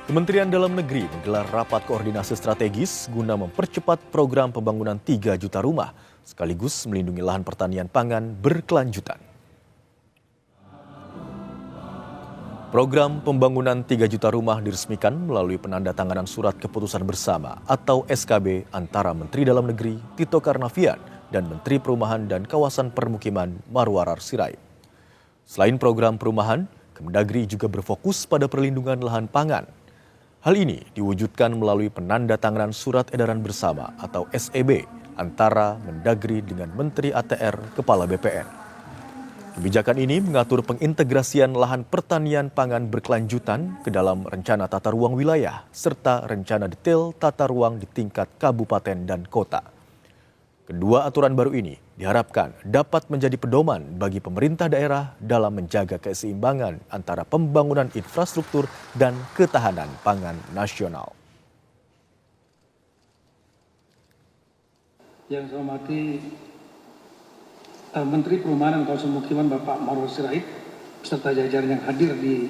Kementerian Dalam Negeri menggelar rapat koordinasi strategis guna mempercepat program pembangunan 3 juta rumah, sekaligus melindungi lahan pertanian pangan berkelanjutan. Program pembangunan 3 juta rumah diresmikan melalui penandatanganan surat keputusan bersama atau SKB antara Menteri Dalam Negeri Tito Karnavian dan Menteri Perumahan dan Kawasan Permukiman Marwarar Sirait. Selain program perumahan, Kemendagri juga berfokus pada perlindungan lahan pangan. Hal ini diwujudkan melalui penandatanganan surat edaran bersama atau SEB antara Mendagri dengan Menteri ATR Kepala BPN. Kebijakan ini mengatur pengintegrasian lahan pertanian pangan berkelanjutan ke dalam rencana tata ruang wilayah serta rencana detail tata ruang di tingkat kabupaten dan kota. Kedua aturan baru ini diharapkan dapat menjadi pedoman bagi pemerintah daerah dalam menjaga keseimbangan antara pembangunan infrastruktur dan ketahanan pangan nasional. Yang saya hormati Menteri Perumahan dan Kawasan Permukiman Bapak Marwarar Sirait beserta jajaran yang hadir di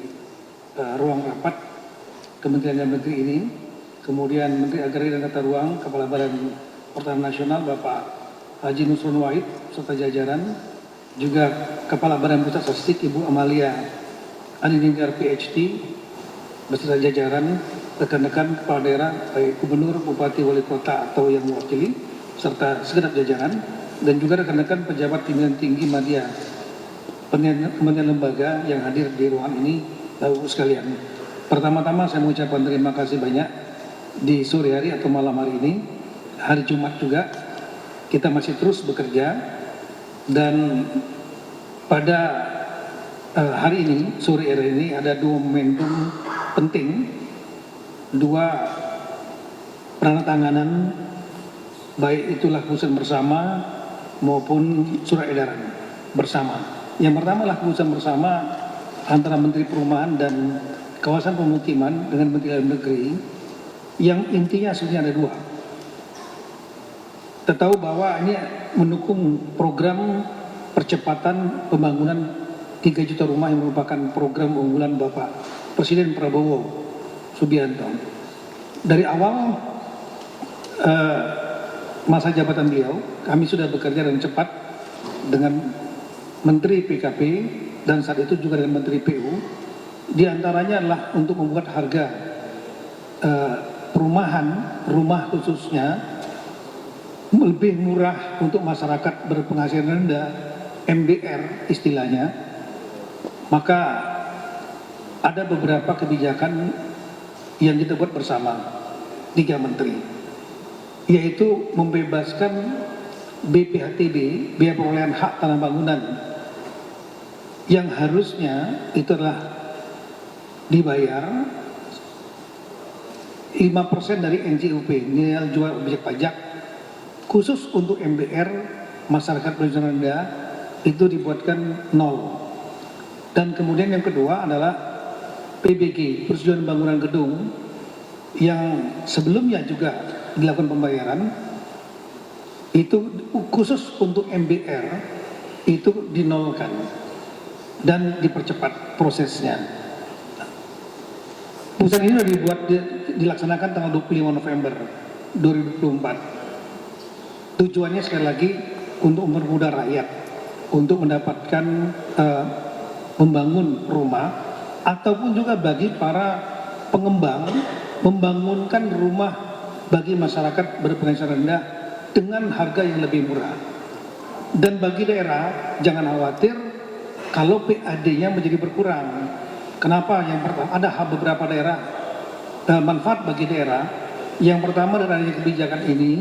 ruang rapat Kementerian Dalam Negeri ini, kemudian Menteri Agraria dan Tata Ruang, Kepala Badan Pertanian Nasional Bapak Haji Nusron Wahid serta jajaran, juga Kepala Badan Pusat Statistik Ibu Amalia Anindinggar PhD beserta jajaran, rekan-rekan kepala daerah baik gubernur, bupati, wali kota atau yang mewakili serta segenap jajaran, dan juga rekan-rekan pejabat pimpinan tinggi media kementerian lembaga yang hadir di ruangan ini, Bapak sekalian. Pertama-tama saya mengucapkan terima kasih banyak di sore hari atau malam hari ini, hari Jumat juga, kita masih terus bekerja, dan pada hari ini, sore hari ini ada dua momentum penting, dua penandatanganan, baik itulah keputusan bersama maupun surat edaran bersama. Yang pertama adalah keputusan bersama antara Menteri Perumahan dan Kawasan Permukiman dengan Menteri Dalam Negeri, yang intinya sebenarnya ada dua. Kita tahu bahwa ini mendukung program percepatan pembangunan 3 juta rumah yang merupakan program unggulan Bapak Presiden Prabowo Subianto. Dari awal masa jabatan beliau, kami sudah bekerja dengan cepat dengan Menteri PKP dan saat itu juga dengan Menteri PU. Di antaranya adalah untuk membuat harga perumahan, rumah khususnya, lebih murah untuk masyarakat berpenghasilan rendah, MBR istilahnya. Maka ada beberapa kebijakan yang kita buat bersama 3 menteri, yaitu membebaskan BPHTB, biaya perolehan hak tanah bangunan, yang harusnya itu adalah dibayar 5% dari NJUP, nilai jual objek pajak, khusus untuk MBR masyarakat berpenghasilan rendah itu dibuatkan 0. Dan kemudian yang kedua adalah PBG, persetujuan bangunan gedung, yang sebelumnya juga dilakukan pembayaran, itu khusus untuk MBR itu dinolkan dan dipercepat prosesnya. Putusan ini sudah dilaksanakan tanggal 25 November 2024. Tujuannya sekali lagi untuk mempermudah rakyat untuk mendapatkan membangun rumah, ataupun juga bagi para pengembang membangunkan rumah bagi masyarakat berpenghasilan rendah dengan harga yang lebih murah. Dan bagi daerah jangan khawatir kalau PAD-nya menjadi berkurang. Kenapa? Yang pertama, ada beberapa daerah manfaat bagi daerah. Yang pertama, dari kebijakan ini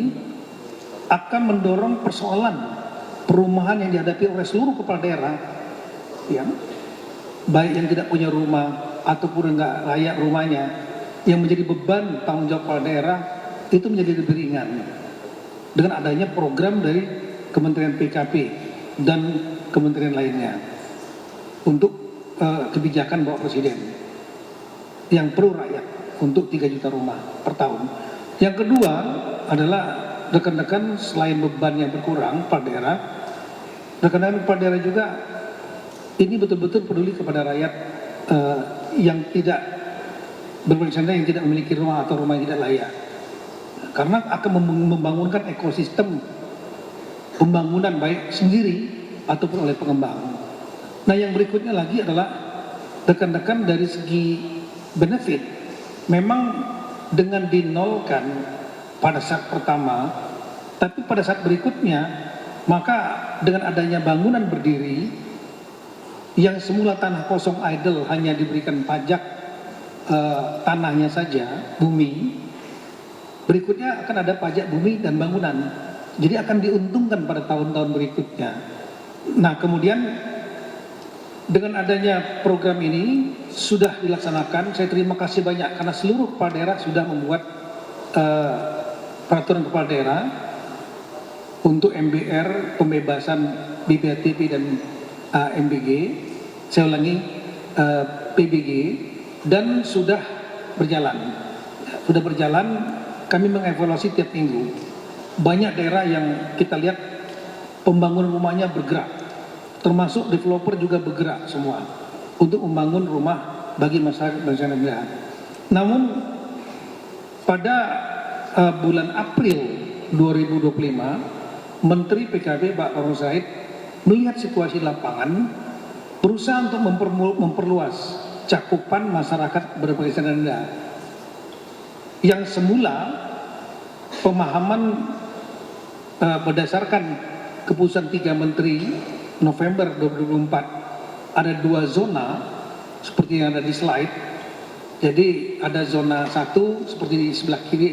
akan mendorong persoalan perumahan yang dihadapi oleh seluruh kepala daerah, ya, baik yang tidak punya rumah ataupun enggak layak rumahnya, yang menjadi beban tanggung jawab kepala daerah itu menjadi lebih ringan dengan adanya program dari Kementerian PKP dan kementerian lainnya untuk kebijakan Bapak Presiden yang perlu rakyat untuk 3 juta rumah per tahun. Yang kedua adalah rekan-rekan, selain beban yang berkurang pada daerah, rekan-rekan kepala daerah juga ini betul-betul peduli kepada rakyat yang tidak berpenghasilan rendah yang tidak memiliki rumah atau rumah yang tidak layak. Karena akan membangunkan ekosistem pembangunan baik sendiri ataupun oleh pengembang. Nah, yang berikutnya lagi adalah rekan-rekan dari segi benefit. Memang dengan dinolkan pada saat pertama, tapi pada saat berikutnya, maka dengan adanya bangunan berdiri yang semula tanah kosong idle hanya diberikan pajak tanahnya saja, bumi, berikutnya akan ada pajak bumi dan bangunan. Jadi akan diuntungkan pada tahun-tahun berikutnya. Nah, kemudian dengan adanya program ini sudah dilaksanakan, saya terima kasih banyak karena seluruh kepala daerah sudah membuat peraturan kepala daerah untuk MBR, pembebasan BPHTB dan MBG, saya ulangi PBG, dan sudah berjalan. Sudah berjalan, kami mengevaluasi tiap minggu. Banyak daerah yang kita lihat pembangunan rumahnya bergerak, termasuk developer juga bergerak semua untuk membangun rumah bagi masyarakat rendah. Namun pada bulan April 2025, Menteri PKB Pak Farul Said melihat situasi lapangan, berusaha untuk memperluas cakupan masyarakat berpenghasilan rendah. Yang semula pemahaman berdasarkan keputusan 3 Menteri November 2024 ada 2 zona seperti yang ada di slide. Jadi ada zona 1 seperti di sebelah kiri,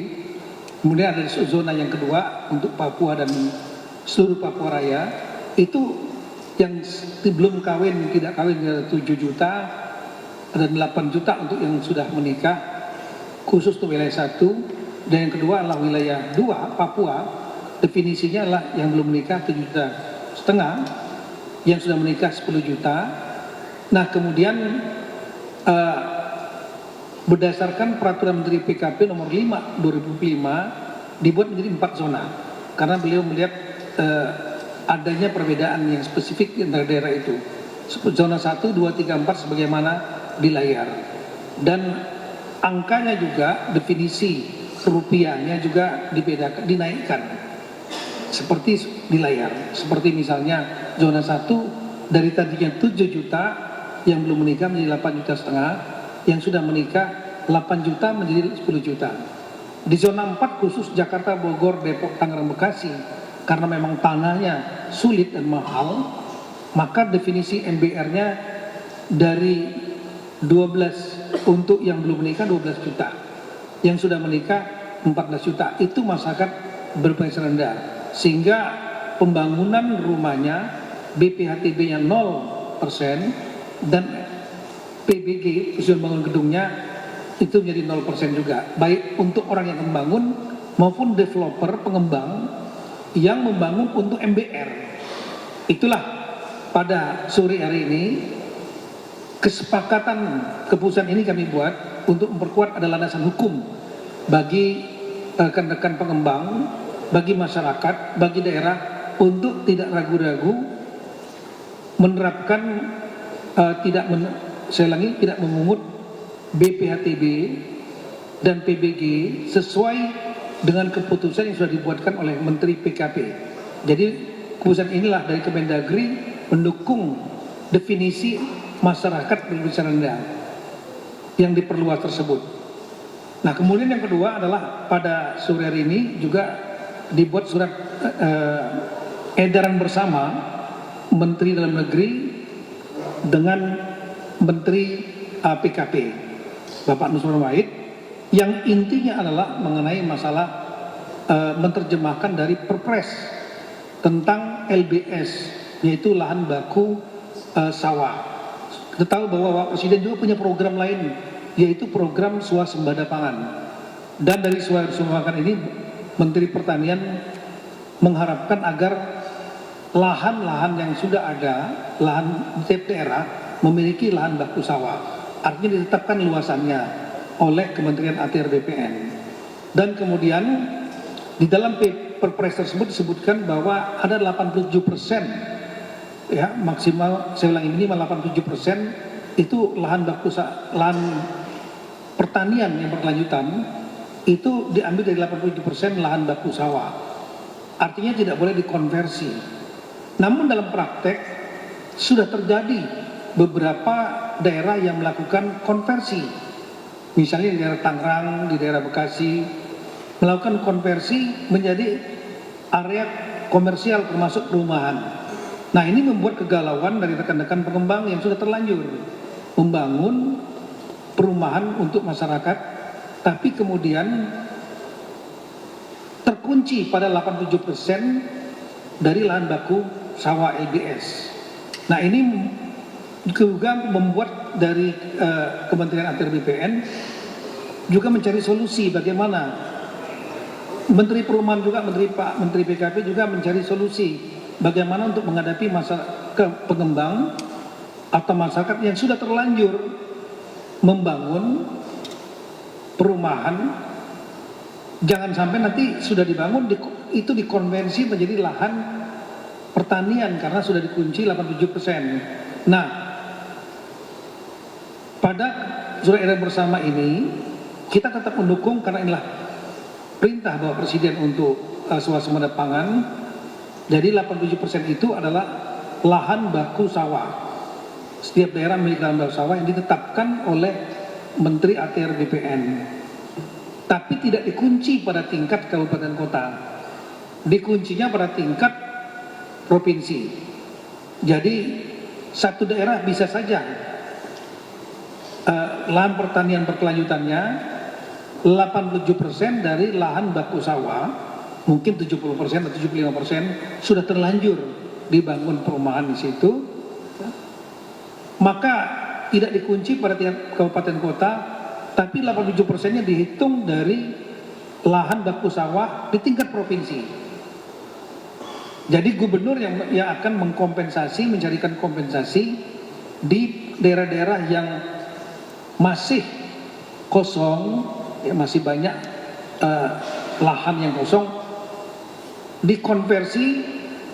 kemudian ada zona yang kedua untuk Papua dan seluruh Papua Raya. Itu yang belum kawin, tidak kawin 7 juta, ada 8 juta untuk yang sudah menikah, khusus untuk wilayah 1. Dan yang kedua adalah wilayah 2 Papua, definisinya adalah yang belum menikah 7,5 juta, yang sudah menikah 10 juta. Nah, kemudian berdasarkan peraturan Menteri PKP nomor 5 2005 dibuat menjadi 4 zona karena beliau melihat adanya perbedaan yang spesifik di antara daerah itu. Zona 1, 2, 3, 4 sebagaimana di layar, dan angkanya juga, definisi rupiahnya juga dibedakan, dinaikkan seperti di layar. Seperti misalnya zona 1 dari tadinya 7 juta yang belum menikah menjadi 8,5 juta, yang sudah menikah 8 juta menjadi 10 juta. Di zona 4 khusus Jakarta, Bogor, Depok, Tangerang, Bekasi, karena memang tanahnya sulit dan mahal, maka definisi MBR-nya dari 12 untuk yang belum menikah 12 juta, yang sudah menikah 14 juta. Itu masyarakat berpenghasilan rendah, sehingga pembangunan rumahnya BPHTB-nya 0% dan PBG, usul bangun gedungnya, itu menjadi 0% juga, baik untuk orang yang membangun maupun developer pengembang yang membangun untuk MBR. Itulah pada sore hari ini kesepakatan keputusan ini kami buat untuk memperkuat ada landasan hukum bagi rekan-rekan pengembang, bagi masyarakat, bagi daerah untuk tidak ragu-ragu menerapkan tidak memungut BPHTB dan PBG sesuai dengan keputusan yang sudah dibuatkan oleh Menteri PKP. Jadi keputusan inilah dari Kemendagri mendukung definisi masyarakat berpenghasilan rendah yang diperluas tersebut. Nah, kemudian yang kedua adalah pada sore hari ini juga dibuat surat edaran bersama Menteri Dalam Negeri dengan Menteri PKP Bapak Nusron Wahid, yang intinya adalah mengenai masalah menerjemahkan dari Perpres tentang LBS, yaitu lahan baku sawah. Kita tahu bahwa Pak Presiden juga punya program lain, yaitu program swasembada pangan. Dan dari swasembada pangan ini Menteri Pertanian mengharapkan agar lahan-lahan yang sudah ada, lahan di tiap daerah memiliki lahan baku sawah, artinya ditetapkan luasannya oleh Kementerian ATR BPN. Dan kemudian di dalam Perpres tersebut disebutkan bahwa ada 87%, ya maksimal, saya ulangi, minimal 87% itu lahan baku lahan pertanian yang berkelanjutan itu diambil dari 87% lahan baku sawah. Artinya tidak boleh dikonversi. Namun dalam praktek sudah terjadi beberapa daerah yang melakukan konversi. Misalnya di daerah Tangerang, di daerah Bekasi, melakukan konversi menjadi area komersial termasuk perumahan. Nah, ini membuat kegalauan dari rekan-rekan pengembang yang sudah terlanjur membangun perumahan untuk masyarakat, tapi kemudian terkunci pada 87% dari lahan baku sawah LBS. Nah, ini juga membuat dari Kementerian ATR BPN juga mencari solusi bagaimana. Menteri Perumahan juga, Menteri PKP juga mencari solusi bagaimana untuk menghadapi pengembang atau masyarakat yang sudah terlanjur membangun perumahan. Jangan sampai nanti sudah dibangun itu dikonversi menjadi lahan pertanian karena sudah dikunci 87%. Nah, pada surat edaran bersama ini kita tetap mendukung karena inilah perintah Bapak Presiden untuk swasembada pangan. Jadi 87% itu adalah lahan baku sawah. Setiap daerah milik lahan baku sawah yang ditetapkan oleh Menteri ATR BPN. Tapi tidak dikunci pada tingkat kabupaten kota. Dikuncinya pada tingkat provinsi. Jadi satu daerah bisa saja lahan pertanian berkelanjutannya 87% dari lahan baku sawah, mungkin 70% atau 75% sudah terlanjur dibangun perumahan di situ, maka tidak dikunci pada tingkat kabupaten kota, tapi 87%-nya dihitung dari lahan baku sawah di tingkat provinsi. Jadi gubernur yang akan mengkompensasi, mencarikan kompensasi di daerah-daerah yang masih kosong, ya masih banyak lahan yang kosong, dikonversi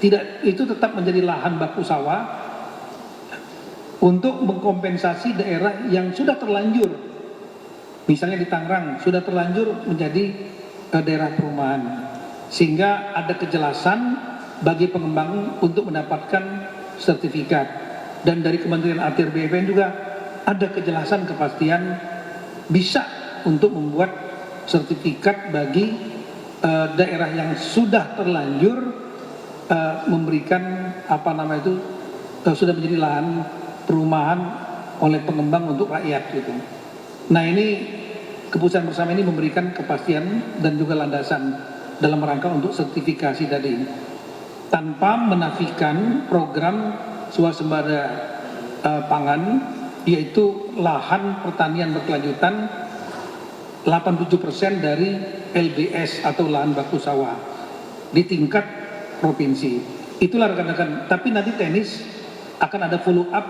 tidak itu tetap menjadi lahan baku sawah untuk mengkompensasi daerah yang sudah terlanjur, misalnya di Tangerang sudah terlanjur menjadi daerah perumahan, sehingga ada kejelasan bagi pengembang untuk mendapatkan sertifikat. Dan dari Kementerian ATR BPN juga ada kejelasan kepastian bisa untuk membuat sertifikat bagi daerah yang sudah terlanjur memberikan sudah menjadi lahan perumahan oleh pengembang untuk rakyat gitu. Nah, ini keputusan bersama ini memberikan kepastian dan juga landasan dalam rangka untuk sertifikasi tadi, tanpa menafikan program swasembada pangan, yaitu lahan pertanian berkelanjutan 87% dari LBS atau lahan baku sawah di tingkat provinsi. Itulah rekan-rekan. Tapi nanti teknis akan ada follow up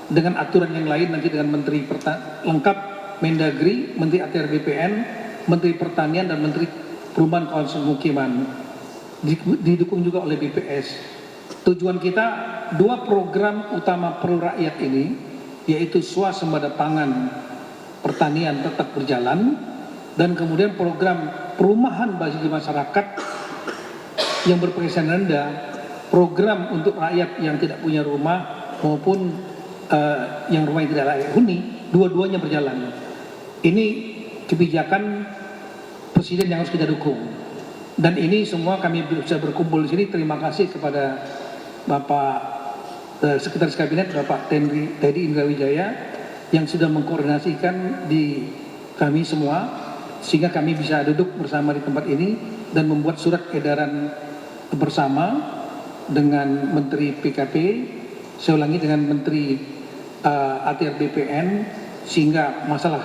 dengan aturan yang lain nanti dengan Menteri lengkap Mendagri, Menteri ATR BPN, Menteri Pertanian dan Menteri Perumahan Kawasan Pemukiman. Didukung juga oleh BPS. Tujuan kita dua program utama pro rakyat ini, yaitu swasembada pangan pertanian tetap berjalan, dan kemudian program perumahan bagi masyarakat yang berpenghasilan rendah, program untuk rakyat yang tidak punya rumah maupun yang rumahnya tidak layak huni, dua-duanya berjalan. Ini kebijakan Presiden yang harus kita dukung. Dan ini semua kami bisa berkumpul di sini. Terima kasih kepada Bapak Sekretaris Kabinet Bapak Teddy Indrawijaya yang sudah mengkoordinasikan di kami semua sehingga kami bisa duduk bersama di tempat ini dan membuat surat edaran bersama dengan Menteri PKP, saya ulangi dengan Menteri ATR BPN, sehingga masalah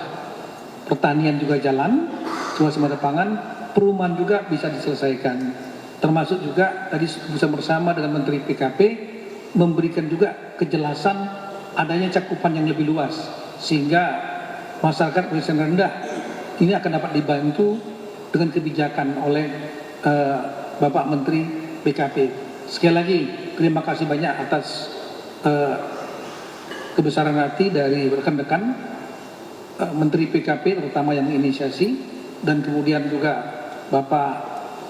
pertanian juga jalan, swasembada pangan, perumahan juga bisa diselesaikan. Termasuk juga tadi bisa bersama dengan Menteri PKP memberikan juga kejelasan adanya cakupan yang lebih luas sehingga masyarakat berpenghasilan rendah ini akan dapat dibantu dengan kebijakan oleh Bapak Menteri PKP. Sekali lagi terima kasih banyak atas kebesaran hati dari rekan-rekan Menteri PKP terutama yang menginisiasi, dan kemudian juga Bapak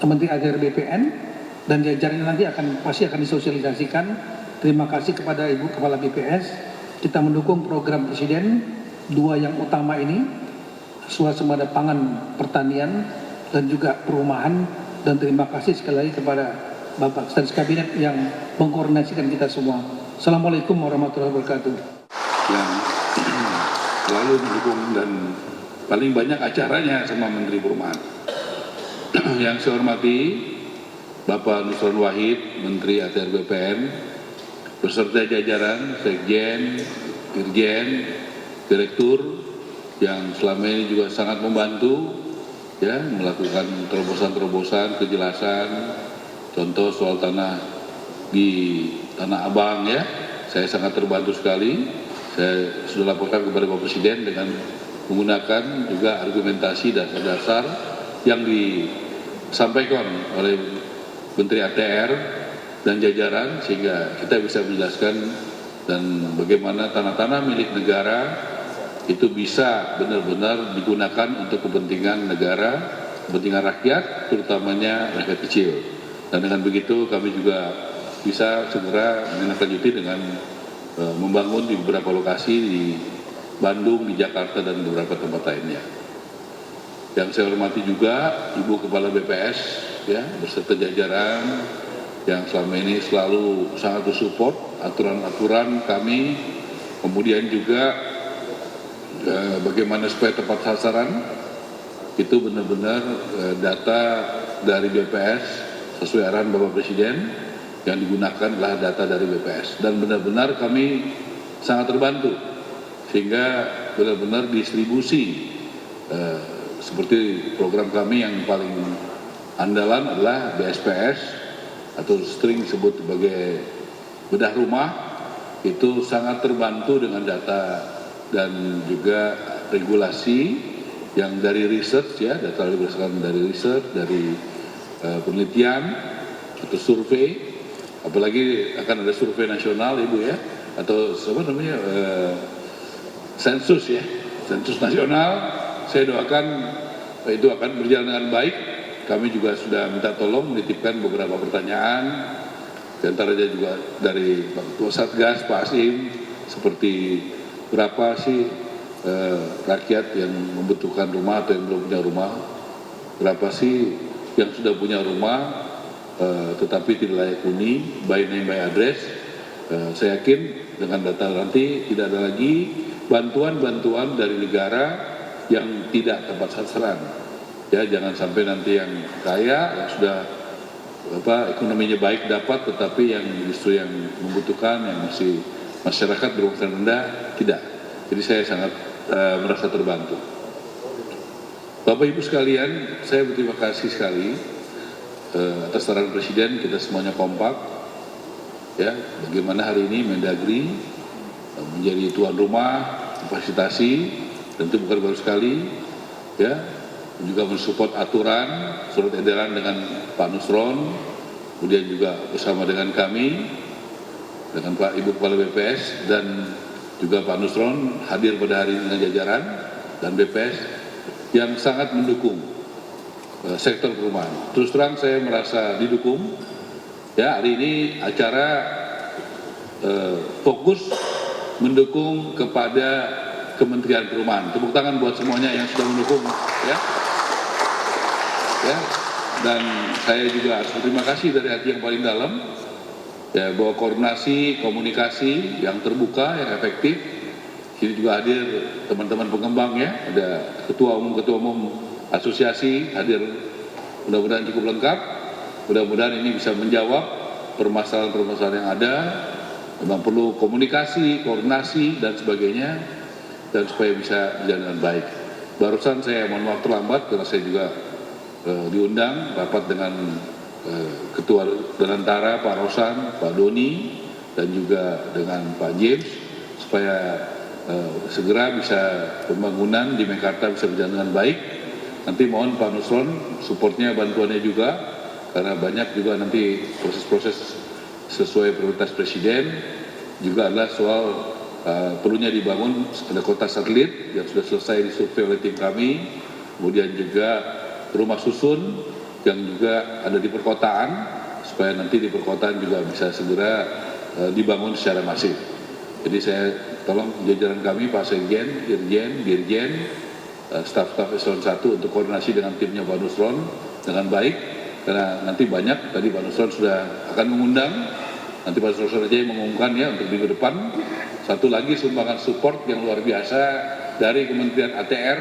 Menteri ATR BPN dan jajarannya nanti pasti akan disosialisasikan. Terima kasih kepada Ibu Kepala BPS. Kita mendukung program Presiden dua yang utama ini, swasembada pangan pertanian dan juga perumahan, dan terima kasih sekali lagi kepada Bapak Sekretaris Kabinet yang mengkoordinasikan kita semua. Assalamualaikum warahmatullahi wabarakatuh. Yang selalu mendukung dan paling banyak acaranya sama Menteri Perumahan. Yang saya hormati Bapak Nusron Wahid, Menteri ATR BPN, beserta jajaran Sekjen, Dirjen, Direktur yang selama ini juga sangat membantu ya, melakukan terobosan-terobosan, kejelasan, contoh soal tanah di Tanah Abang ya, saya sangat terbantu sekali. Saya sudah laporkan kepada Bapak Presiden dengan menggunakan juga argumentasi dasar-dasar yang disampaikan oleh Menteri ATR dan jajaran, sehingga kita bisa menjelaskan dan bagaimana tanah-tanah milik negara itu bisa benar-benar digunakan untuk kepentingan negara, kepentingan rakyat, terutamanya rakyat kecil. Dan dengan begitu kami juga bisa segera menindaklanjuti dengan membangun di beberapa lokasi di Bandung, di Jakarta, dan beberapa tempat lainnya. Yang saya hormati juga Ibu Kepala BPS ya, beserta jajaran yang selama ini selalu sangat mensupport aturan-aturan kami, kemudian juga bagaimana supaya tepat sasaran, itu benar-benar data dari BPS sesuai arahan Bapak Presiden, yang digunakan adalah data dari BPS, dan benar-benar kami sangat terbantu sehingga benar-benar distribusi seperti program kami yang paling andalan adalah BSPS atau sering disebut sebagai bedah rumah, itu sangat terbantu dengan data dan juga regulasi yang dari research ya, data berdasarkan dari research, dari penelitian atau survei, apalagi akan ada survei nasional Ibu ya, atau apa namanya sensus ya, sensus nasional. Saya doakan itu akan berjalan dengan baik. Kami juga sudah minta tolong menitipkan beberapa pertanyaan, diantaranya juga dari Pak Ketua Satgas, Pak Asim, seperti berapa sih rakyat yang membutuhkan rumah atau yang belum punya rumah, berapa sih yang sudah punya rumah tetapi tidak layak huni, by name by address. Saya yakin dengan data nanti tidak ada lagi bantuan-bantuan dari negara yang tidak tepat sasaran. Ya, jangan sampai nanti yang kaya, yang sudah ekonominya baik dapat, tetapi yang justru yang membutuhkan, yang masih masyarakat berpenghasilan rendah tidak. Jadi saya sangat merasa terbantu. Bapak Ibu sekalian, saya berterima kasih sekali atas saran Presiden, kita semuanya kompak. Ya, bagaimana hari ini Mendagri menjadi tuan rumah fasilitasi, tentu bukan baru sekali, ya, juga mensupport aturan surat edaran dengan Pak Nusron, kemudian juga bersama dengan kami, dengan Pak Ibu Kepala BPS dan juga Pak Nusron hadir pada hari ini dengan jajaran dan BPS yang sangat mendukung sektor perumahan. Terus terang saya merasa didukung. Ya, hari ini acara fokus mendukung kepada Kementerian Perumahan. Tepuk tangan buat semuanya yang sudah mendukung. Ya. Ya. Dan saya juga harus berterima kasih dari hati yang paling dalam. Ya, bahwa koordinasi, komunikasi yang terbuka, yang efektif. Sini juga hadir teman-teman pengembang ya, ada ketua umum asosiasi hadir, mudah-mudahan cukup lengkap. Mudah-mudahan ini bisa menjawab permasalahan-permasalahan yang ada. Memang perlu komunikasi, koordinasi dan sebagainya, dan supaya bisa berjalan dengan baik. Barusan saya mohon maaf terlambat karena saya juga diundang rapat dengan Ketua Danantara Pak Rosan, Pak Doni, dan juga dengan Pak James, supaya segera bisa pembangunan di Mekarta bisa berjalan dengan baik. Nanti mohon Pak Nusron supportnya, bantuannya juga, karena banyak juga nanti proses-proses sesuai prioritas Presiden, juga adalah soal perlunya dibangun ada kota satelit yang sudah selesai disurvei oleh tim kami, kemudian juga rumah susun yang juga ada di perkotaan, supaya nanti di perkotaan juga bisa segera dibangun secara masif. Jadi saya tolong jajaran kami, Pak Sekjen, Dirjen, staf-staf eselon 1 untuk koordinasi dengan timnya Pak Nusron dengan baik, karena nanti banyak, tadi Pak Nusron sudah akan mengundang, nanti Pak Nusron saja yang mengumumkan ya untuk minggu depan. Satu lagi sumbangan support yang luar biasa dari Kementerian ATR,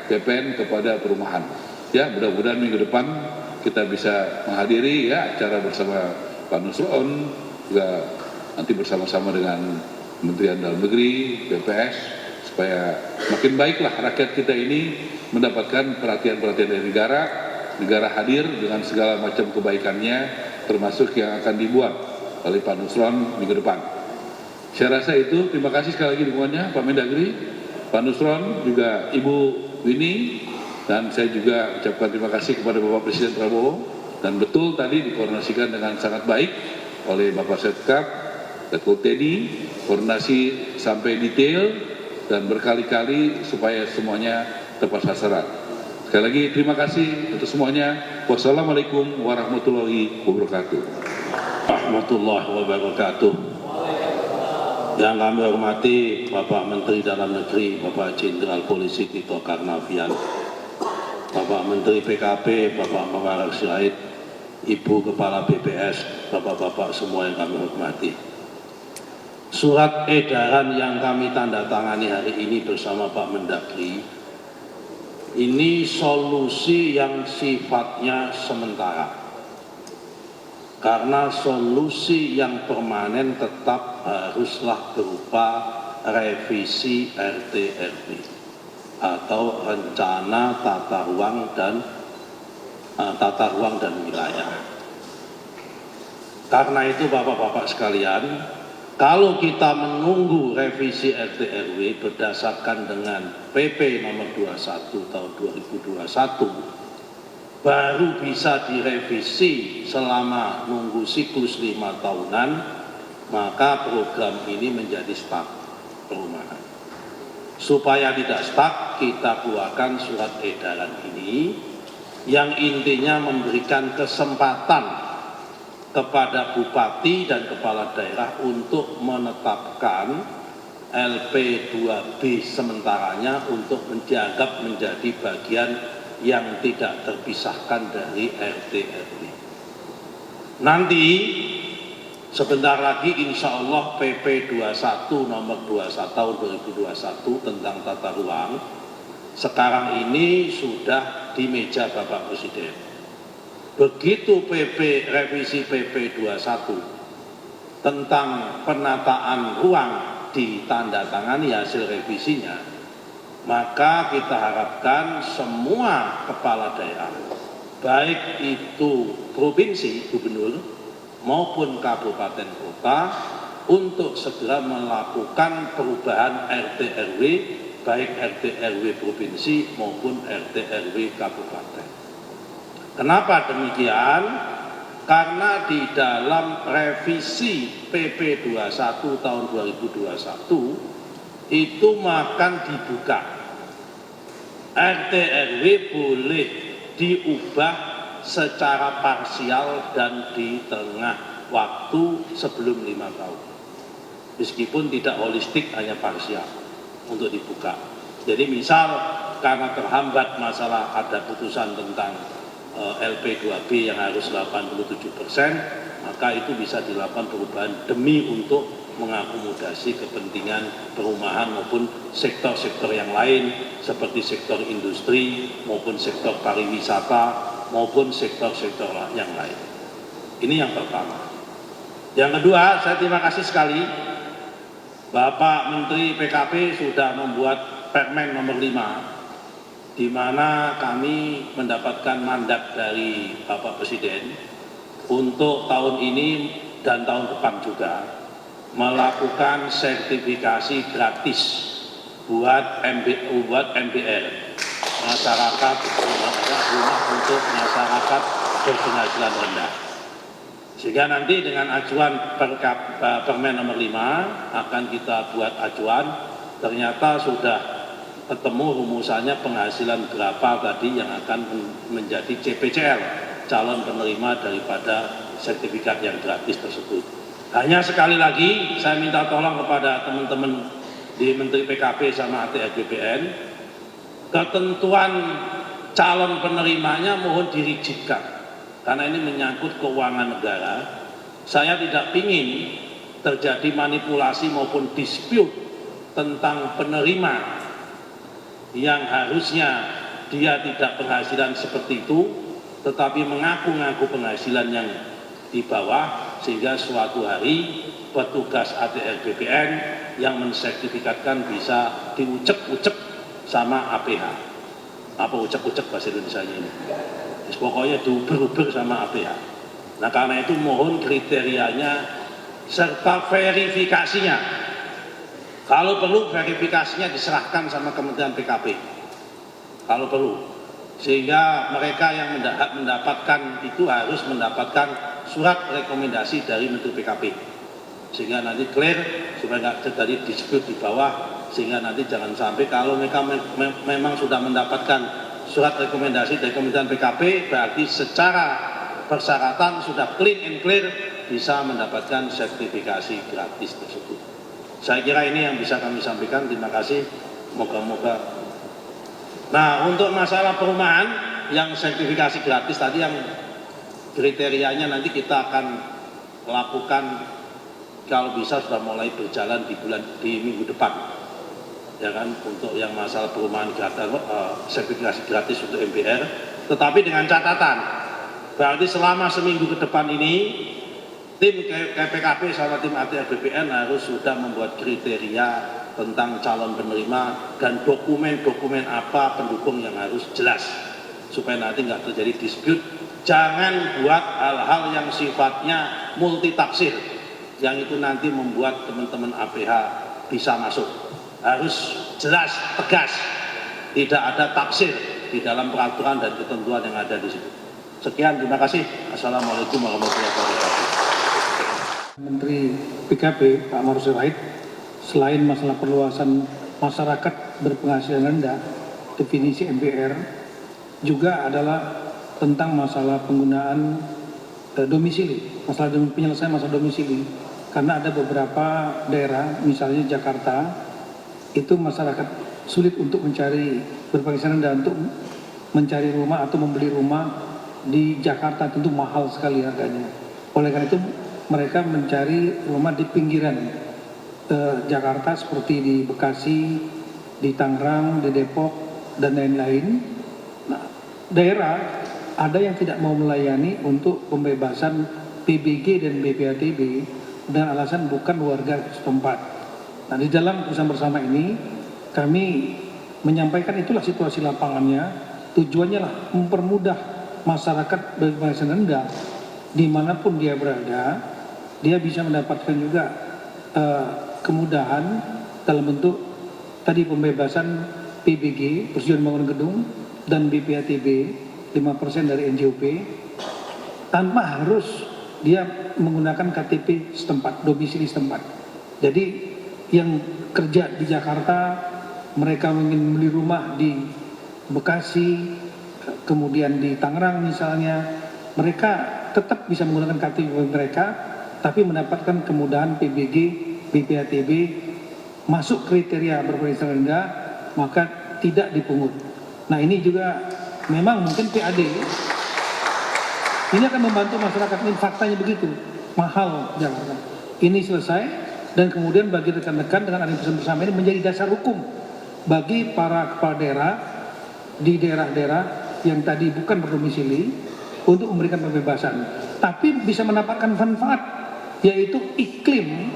PPN kepada perumahan. Ya, mudah-mudahan minggu depan kita bisa menghadiri ya acara bersama Pak Nusron, juga nanti bersama-sama dengan Kementerian Dalam Negeri, BPS, supaya makin baiklah rakyat kita ini mendapatkan perhatian-perhatian dari negara hadir dengan segala macam kebaikannya, termasuk yang akan dibuat oleh Pak Nusron minggu depan. Saya rasa itu, terima kasih sekali lagi dukungannya Pak Mendagri, Pak Nusron, juga Ibu Winnie, dan saya juga ucapkan terima kasih kepada Bapak Presiden Prabowo, dan betul tadi dikoordinasikan dengan sangat baik oleh Bapak Setkap, Dato' Teddy, koordinasi sampai detail dan berkali-kali supaya semuanya tepat sasaran. Sekali lagi terima kasih untuk semuanya. Wassalamualaikum warahmatullahi wabarakatuh. Warahmatullahi wabarakatuh. Yang kami hormati Bapak Menteri Dalam Negeri, Bapak Jenderal Polisi Tito Karnavian, Bapak Menteri PKP, Bapak Muhammad Sirait, Ibu Kepala BPS, Bapak-bapak semua yang kami hormati. Surat edaran yang kami tanda tangani hari ini bersama Pak Mendagri, ini solusi yang sifatnya sementara. Karena solusi yang permanen tetap haruslah berupa revisi RT/RW atau rencana tata ruang dan wilayah. Karena itu Bapak-bapak sekalian, kalau kita menunggu revisi RT/RW berdasarkan dengan PP nomor 21 tahun 2021, baru bisa direvisi selama nunggu siklus 5 tahunan, maka program ini menjadi stuck perumahan. Supaya tidak stuck, kita keluarkan surat edaran ini yang intinya memberikan kesempatan kepada bupati dan kepala daerah untuk menetapkan LP2B sementaranya untuk dianggap menjadi bagian yang tidak terpisahkan dari RT/RW. Nanti sebentar lagi insya Allah PP 21 nomor 21 tahun 2021 tentang tata ruang sekarang ini sudah di meja Bapak Presiden. Begitu revisi PP 21 tentang penataan ruang ditandatangani hasil revisinya, maka kita harapkan semua kepala daerah, baik itu provinsi, gubernur, maupun kabupaten kota, untuk segera melakukan perubahan RT/RW, baik RT/RW provinsi maupun RT/RW kabupaten. Kenapa demikian? Karena di dalam revisi PP 21 tahun 2021, itu akan dibuka. RT/RW boleh diubah secara parsial dan di tengah waktu sebelum 5 tahun. Meskipun tidak holistik, hanya parsial untuk dibuka. Jadi misal karena terhambat masalah ada putusan tentang LP2B yang harus 87%, maka itu bisa dilakukan perubahan demi untuk mengakomodasi kepentingan perumahan maupun sektor-sektor yang lain seperti sektor industri maupun sektor pariwisata maupun sektor-sektor yang lain. Ini yang pertama. Yang kedua, saya terima kasih sekali Bapak Menteri PKP sudah membuat Permen nomor 5 di mana kami mendapatkan mandat dari Bapak Presiden untuk tahun ini dan tahun depan juga melakukan sertifikasi gratis buat MBR, masyarakat rumah untuk masyarakat berpenghasilan rendah. Sehingga nanti dengan ajuan Permen nomor 5 akan kita buat ajuan, ternyata sudah ketemu rumusannya penghasilan berapa tadi yang akan menjadi CPCL, calon penerima daripada sertifikat yang gratis tersebut. Hanya sekali lagi saya minta tolong kepada teman-teman di Menteri PKP sama ATR BPN, ketentuan calon penerimanya mohon dirigidkan. Karena ini menyangkut keuangan negara, saya tidak ingin terjadi manipulasi maupun dispute tentang penerima yang harusnya dia tidak penghasilan seperti itu, tetapi mengaku-ngaku penghasilan yang di bawah, sehingga suatu hari petugas ATR BPN yang mensertifikatkan bisa diucek-ucek sama APH. Apa ucek-ucek bahasa Indonesia ini? Pokoknya diuber-uber sama APH. Nah karena itu mohon kriterianya serta verifikasinya. Kalau perlu verifikasinya diserahkan sama Kementerian PKP. Kalau perlu. Sehingga mereka yang mendapatkan itu harus mendapatkan surat rekomendasi dari Menteri PKP. Sehingga nanti clear, supaya nggak terjadi dispute di bawah. Sehingga nanti jangan sampai kalau mereka memang sudah mendapatkan surat rekomendasi dari Kementerian PKP, berarti secara persyaratan sudah clean and clear bisa mendapatkan sertifikasi gratis tersebut. Saya kira ini yang bisa kami sampaikan. Terima kasih. Moga-moga. Nah, untuk masalah perumahan yang sertifikasi gratis tadi, yang kriterianya nanti kita akan lakukan kalau bisa sudah mulai berjalan di minggu depan. Ya kan, untuk yang masalah perumahan gratis, sertifikasi gratis untuk MBR, tetapi dengan catatan, berarti selama seminggu ke depan ini, tim KPKP sama tim ATR BPN harus sudah membuat kriteria tentang calon penerima dan dokumen-dokumen apa pendukung yang harus jelas, supaya nanti nggak terjadi dispute. Jangan buat hal-hal yang sifatnya multitafsir, yang itu nanti membuat teman-teman APH bisa masuk. Harus jelas, tegas, tidak ada tafsir di dalam peraturan dan ketentuan yang ada di situ. Sekian, terima kasih. Assalamualaikum warahmatullahi wabarakatuh. Menteri PKP Pak Marzuki Wahid, selain masalah perluasan masyarakat berpenghasilan rendah, definisi MBR juga adalah tentang masalah penggunaan domisili, masalah penyelesaian masalah domisili. Karena ada beberapa daerah, misalnya Jakarta, itu masyarakat sulit untuk mencari berpenghasilan rendah untuk mencari rumah atau membeli rumah di Jakarta, tentu mahal sekali harganya. Oleh karena itu mereka mencari rumah di pinggiran Jakarta seperti di Bekasi, di Tangerang, di Depok dan lain-lain. Nah, daerah ada yang tidak mau melayani untuk pembebasan PBG dan BPATB dengan alasan bukan warga setempat. Nah, di dalam keputusan bersama ini kami menyampaikan itulah situasi lapangannya. Tujuannya lah mempermudah masyarakat berpenghasilan rendah dimanapun dia berada, dia bisa mendapatkan juga kemudahan dalam bentuk tadi pembebasan PBG, persetujuan bangunan gedung, dan BPATB 5% dari NJOP tanpa harus dia menggunakan KTP setempat, domisili setempat. Jadi yang kerja di Jakarta, mereka ingin beli rumah di Bekasi, kemudian di Tangerang misalnya, mereka tetap bisa menggunakan KTP mereka, tapi mendapatkan kemudahan PBG, BPATB, masuk kriteria berpenghasilan rendah, maka tidak dipungut. Nah ini juga memang mungkin PAD, ini akan membantu masyarakat, ini faktanya begitu, mahal Jakarta. Ini selesai, dan kemudian bagi rekan-rekan dengan adanya pesan bersama ini menjadi dasar hukum bagi para kepala daerah di daerah-daerah yang tadi bukan berdomisili untuk memberikan pembebasan, tapi bisa mendapatkan manfaat, yaitu iklim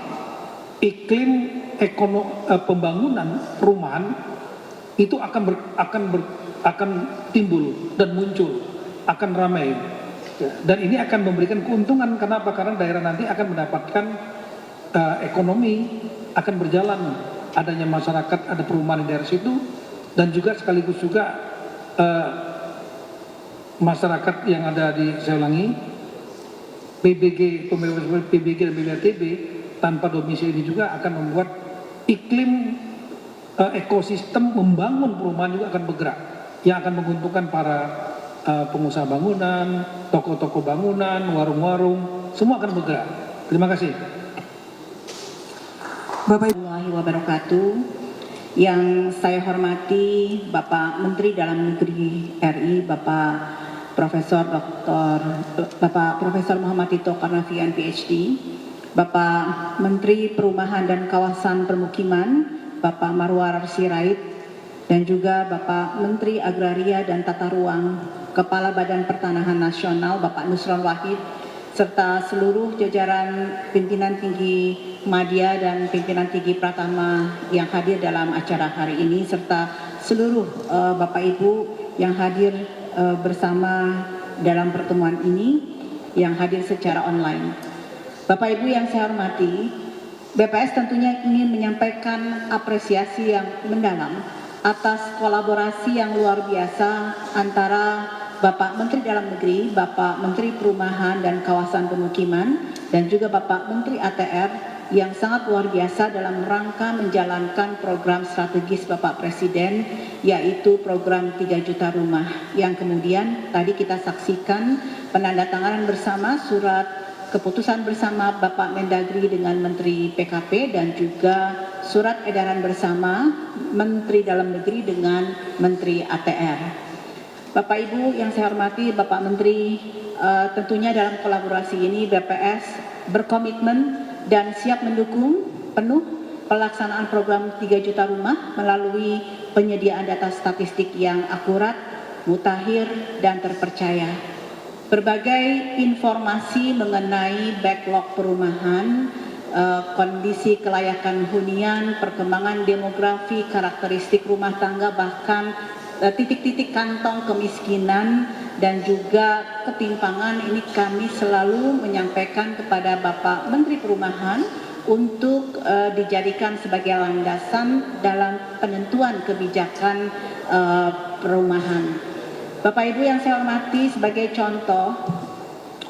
pembangunan perumahan itu akan timbul dan muncul, akan ramai, dan ini akan memberikan keuntungan. Kenapa? Karena daerah nanti akan mendapatkan ekonomi akan berjalan, adanya masyarakat, ada perumahan di daerah situ, dan juga sekaligus juga masyarakat yang ada di, saya ulangi, PBG, pembebasan PBG dan PBRTB tanpa domisili ini juga akan membuat iklim ekosistem membangun perumahan juga akan bergerak, yang akan menguntungkan para pengusaha bangunan, toko-toko bangunan, warung-warung, semua akan bergerak. Terima kasih. Bapak Warahmatullahi wabarakatuh. Yang saya hormati Bapak Menteri Dalam Negeri RI, Bapak Profesor Muhammad Tito Karnavian PhD, Bapak Menteri Perumahan dan Kawasan Permukiman, Bapak Marwar Sirait, dan juga Bapak Menteri Agraria dan Tata Ruang, Kepala Badan Pertanahan Nasional, Bapak Nusron Wahid, serta seluruh jajaran pimpinan tinggi Madya dan pimpinan tinggi Pratama yang hadir dalam acara hari ini, serta seluruh Bapak Ibu yang hadir bersama dalam pertemuan ini, yang hadir secara online. Bapak Ibu yang saya hormati, BPS tentunya ingin menyampaikan apresiasi yang mendalam atas kolaborasi yang luar biasa antara Bapak Menteri Dalam Negeri, Bapak Menteri Perumahan dan Kawasan Pemukiman, dan juga Bapak Menteri ATR yang sangat luar biasa dalam rangka menjalankan program strategis Bapak Presiden, yaitu program 3 juta rumah, yang kemudian tadi kita saksikan penandatanganan bersama surat keputusan bersama Bapak Mendagri dengan Menteri PKP, dan juga surat edaran bersama Menteri Dalam Negeri dengan Menteri ATR. Bapak Ibu yang saya hormati, Bapak Menteri, tentunya dalam kolaborasi ini BPS berkomitmen dan siap mendukung penuh pelaksanaan program 3 juta rumah melalui penyediaan data statistik yang akurat, mutakhir, dan terpercaya. Berbagai informasi mengenai backlog perumahan, kondisi kelayakan hunian, perkembangan demografi, karakteristik rumah tangga, bahkan titik-titik kantong kemiskinan dan juga ketimpangan ini kami selalu menyampaikan kepada Bapak Menteri Perumahan untuk dijadikan sebagai landasan dalam penentuan kebijakan perumahan. Bapak Ibu yang saya hormati, sebagai contoh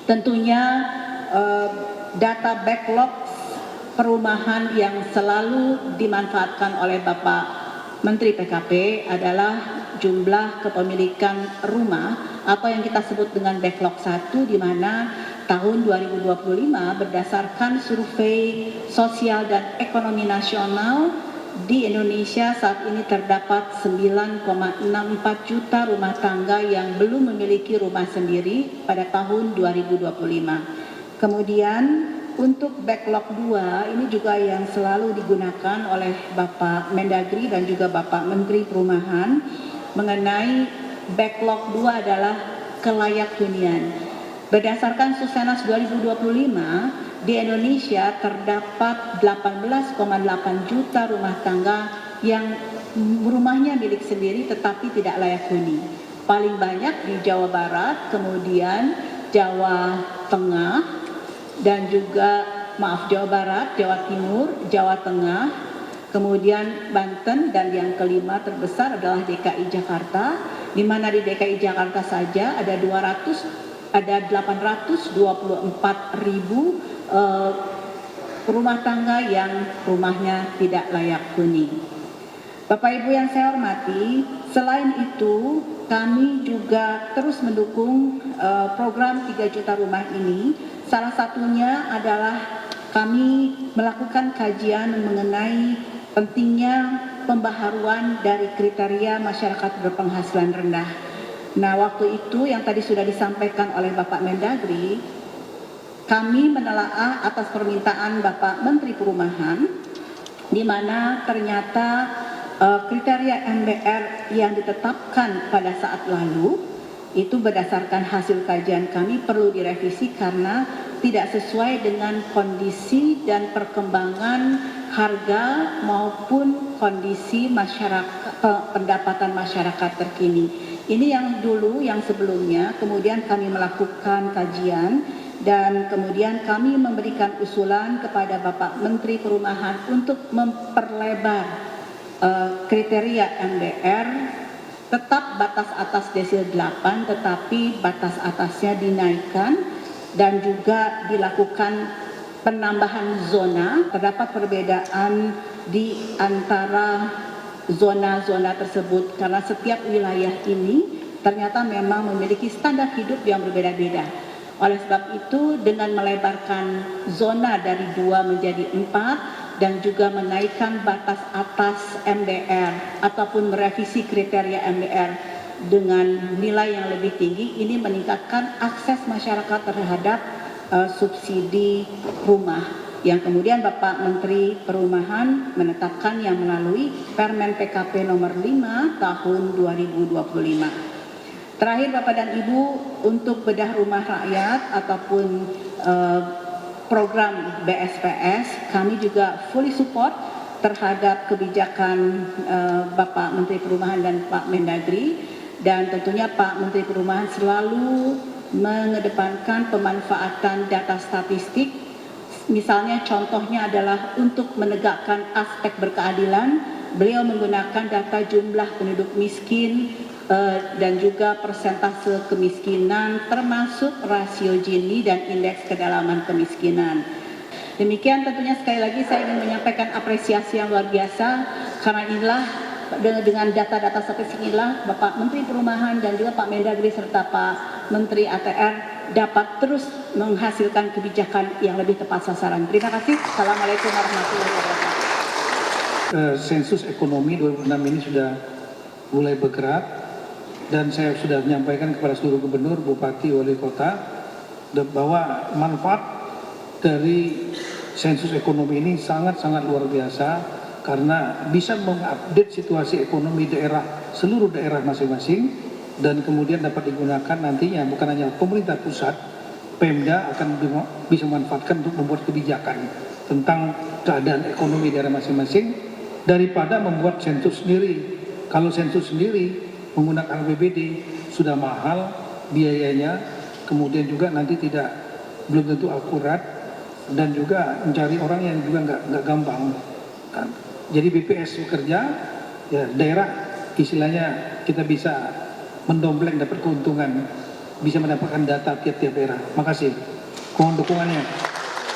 tentunya data backlog perumahan yang selalu dimanfaatkan oleh Bapak Menteri PKP adalah jumlah kepemilikan rumah atau yang kita sebut dengan backlog 1, di mana tahun 2025 berdasarkan survei sosial dan ekonomi nasional di Indonesia saat ini terdapat 9,64 juta rumah tangga yang belum memiliki rumah sendiri pada tahun 2025. Kemudian untuk backlog 2 ini juga yang selalu digunakan oleh Bapak Mendagri dan juga Bapak Menteri Perumahan mengenai backlog 2 adalah kelayak hunian. Berdasarkan Susenas 2025, di Indonesia terdapat 18,8 juta rumah tangga yang rumahnya milik sendiri tetapi tidak layak huni. Paling banyak di Jawa Barat, kemudian Jawa Tengah, dan juga Jawa Barat, Jawa Timur, Jawa Tengah, kemudian Banten, dan yang kelima terbesar adalah DKI Jakarta, di mana di DKI Jakarta saja ada 824.000 rumah tangga yang rumahnya tidak layak huni. Bapak Ibu yang saya hormati, selain itu kami juga terus mendukung program 3 juta rumah ini. Salah satunya adalah kami melakukan kajian mengenai pentingnya pembaharuan dari kriteria masyarakat berpenghasilan rendah. Nah, waktu itu yang tadi sudah disampaikan oleh Bapak Mendagri, kami menelaah atas permintaan Bapak Menteri Perumahan, di mana ternyata kriteria MBR yang ditetapkan pada saat lalu itu berdasarkan hasil kajian kami perlu direvisi karena tidak sesuai dengan kondisi dan perkembangan harga maupun kondisi masyarakat, pendapatan masyarakat terkini. Ini yang dulu, yang sebelumnya, kemudian kami melakukan kajian dan kemudian kami memberikan usulan kepada Bapak Menteri Perumahan untuk memperlebar kriteria MBR, tetap batas atas desil 8 tetapi batas atasnya dinaikkan dan juga dilakukan penambahan zona. Terdapat perbedaan di antara zona-zona tersebut karena setiap wilayah ini ternyata memang memiliki standar hidup yang berbeda-beda. Oleh sebab itu, dengan melebarkan zona dari 2 menjadi 4 dan juga menaikkan batas atas MDR ataupun merevisi kriteria MDR dengan nilai yang lebih tinggi, ini meningkatkan akses masyarakat terhadap subsidi rumah. Yang kemudian Bapak Menteri Perumahan menetapkan yang melalui Permen PKP nomor 5 tahun 2025. Terakhir Bapak dan Ibu, untuk bedah rumah rakyat ataupun program BSPS, kami juga fully support terhadap kebijakan Bapak Menteri Perumahan dan Pak Mendagri, dan tentunya Pak Menteri Perumahan selalu mengedepankan pemanfaatan data statistik. Misalnya contohnya adalah untuk menegakkan aspek berkeadilan, beliau menggunakan data jumlah penduduk miskin dan juga persentase kemiskinan termasuk rasio Gini dan indeks kedalaman kemiskinan. Demikian tentunya sekali lagi saya ingin menyampaikan apresiasi yang luar biasa karena inilah dengan data-data statistik inilah Bapak Menteri Perumahan dan juga Pak Mendagri serta Pak Menteri ATR dapat terus menghasilkan kebijakan yang lebih tepat sasaran. Terima kasih. Assalamualaikum warahmatullahi wabarakatuh. Sensus ekonomi 2006 ini sudah mulai bergerak dan saya sudah menyampaikan kepada seluruh gubernur, bupati, wali kota bahwa manfaat dari sensus ekonomi ini sangat-sangat luar biasa karena bisa mengupdate situasi ekonomi daerah, seluruh daerah masing-masing, dan kemudian dapat digunakan nantinya bukan hanya pemerintah pusat, Pemda akan bisa memanfaatkan untuk membuat kebijakan tentang keadaan ekonomi daerah masing-masing daripada membuat sensus sendiri. Kalau sensus sendiri menggunakan APBD sudah mahal biayanya, kemudian juga nanti belum tentu akurat dan juga mencari orang yang juga nggak gampang. Jadi BPS bekerja, ya daerah istilahnya kita bisa mendompleng dapat keuntungan, bisa mendapatkan data tiap-tiap daerah. Makasih. Mohon dukungannya.